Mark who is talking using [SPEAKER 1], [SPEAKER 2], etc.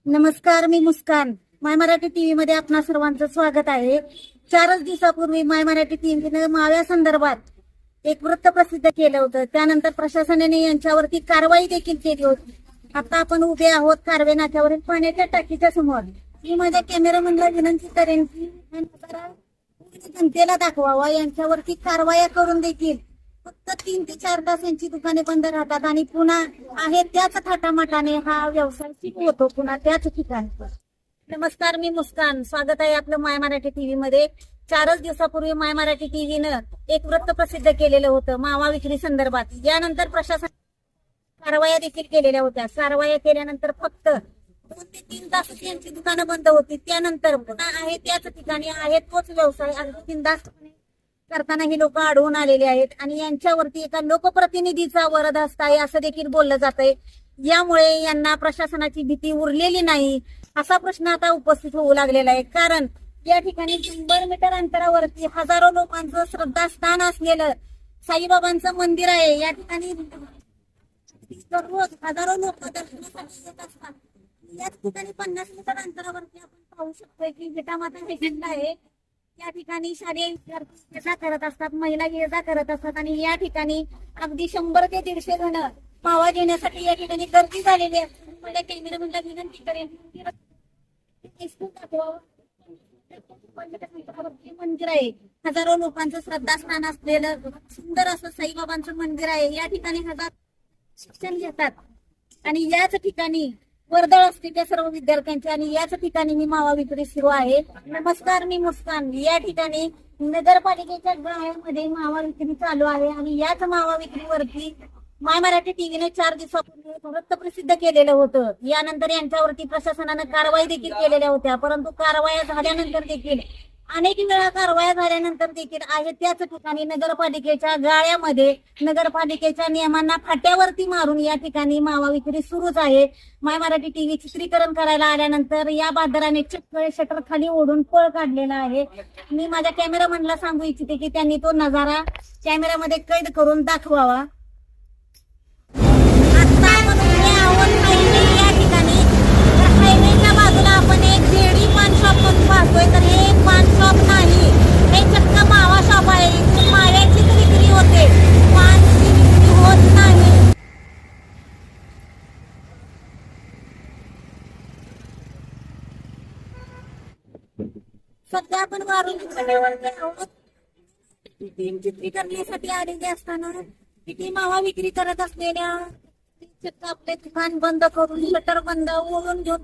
[SPEAKER 1] नमस्कार, मी मुस्कान. माय मराठी टीव्ही मध्ये आपणा सर्वांचं स्वागत आहे. 4च दिवसापूर्वी माय मराठी टीव्हीने माव्या संदर्भात एक वृत्त प्रसिद्ध केलं होतं. त्यानंतर प्रशासनाने यांच्यावरती कारवाई देखील केली होती. आता आपण उभे आहोत कारवे नाक्यावरील पाण्याच्या टाकीच्या समोर. मी माझ्या कॅमेरामॅनला विनंती करेन की जरा जनतेला दाखवावा. यांच्यावरती कारवाया करून देखील फक्त 3 ते 4 तास यांची दुकाने बंद राहतात आणि पुन्हा आहे त्याच थाटामाटाने हा व्यवसाय सुरू होतो पुन्हा त्याच ठिकाणी. नमस्कार, मी मुस्कान. स्वागत आहे आपलं माय मराठी टीव्ही मध्ये. 4च दिवसापूर्वी माय मराठी टीव्हीनं एक वृत्त प्रसिद्ध केलेलं होतं मावा विक्री संदर्भात. यानंतर प्रशासन कारवाया देखील केलेल्या होत्या. कारवाया केल्यानंतर फक्त 2 ते 3 तास यांची दुकानं बंद होती. त्यानंतर पुन्हा आहे त्याच ठिकाणी आहे तोच व्यवसाय अगदी बिनधास्तपणे करताना ही लोक आढळून आलेले आहेत आणि यांच्यावरती एका लोकप्रतिनिधीचा वरदहस्त आहे असं देखील बोललं जात आहे. यामुळे यांना प्रशासनाची भीती उरलेली नाही असा प्रश्न आता उपस्थित होऊ लागलेला आहे. कारण या ठिकाणी 100 मीटर अंतरावरती हजारो लोकांचं श्रद्धास्थान असलेलं साईबाबांचं मंदिर आहे. या ठिकाणी दररोज हजारो लोक दर्शनासाठी येत असतात. याच ठिकाणी 50 मीटर अंतरावरती आपण पाहू शकतो की विटामाता पेशंट आहे. या ठिकाणी शालेय विद्यार्थी ये जा करत असतात, महिला ये जा करत असतात आणि या ठिकाणी अगदी 100 ते 150 जण मावा घेण्यासाठी या ठिकाणी गर्दी झालेली आहे. मला कॅमेरामॅनला विनंती करेन मंदिर आहे. हजारो लोकांचं श्रद्धास्थान असलेलं सुंदर असं साईबाबांचं मंदिर आहे. या ठिकाणी हजार शिक्षण घेतात आणि याच ठिकाणी वर्दळ असते त्या सर्व विद्यार्थ्यांची आणि याच ठिकाणी मी मावा विक्री सुरू आहे. नमस्कार, मी मुस्कान. या ठिकाणी नगरपालिकेच्या गाळ्यामध्ये मावा विक्री चालू आहे आणि याच मावा विक्रीवरती माय मराठी टीव्हीने 4 दिवसापूर्वी वृत्त प्रसिद्ध केलेलं होतं. यानंतर यांच्यावरती प्रशासनानं कारवाई देखील केलेल्या होत्या. परंतु कारवाया झाल्यानंतर देखील अनेक वेळा कारवाया झाल्यानंतर देखील आहे त्याच ठिकाणी नगरपालिकेच्या गाळ्यामध्ये नगरपालिकेच्या नियमांना फाट्यावरती मारून या ठिकाणी मावा विक्री सुरूच आहे. माय मराठी टीव्ही चित्रीकरण करायला आल्यानंतर या बाजाराने चक्क शटर खाली ओढून पळ काढलेला आहे. मी माझ्या कॅमेरामॅनला सांगू इच्छिते की त्यांनी तो नजारा कॅमेरामध्ये कैद करून दाखवावा. आता आपण उभे आहोत हायवे या ठिकाणी. तर हायवेच्या बाजूला आपण एक जेडी पान शॉप पण पाहतोय. तर हे पान शॉप नाही, हे चक्क मावा शॉप आहे. इथे माव्याचीच विक्री होते, पानची विक्री होत नाही. सध्या आपण वारून आहोत. टीम चित्रीकरणासाठी आलेली असताना किती मावा विक्री करत असलेल्या चक्क आपले दुकान बंद करून शटर बंद ओढून घेऊन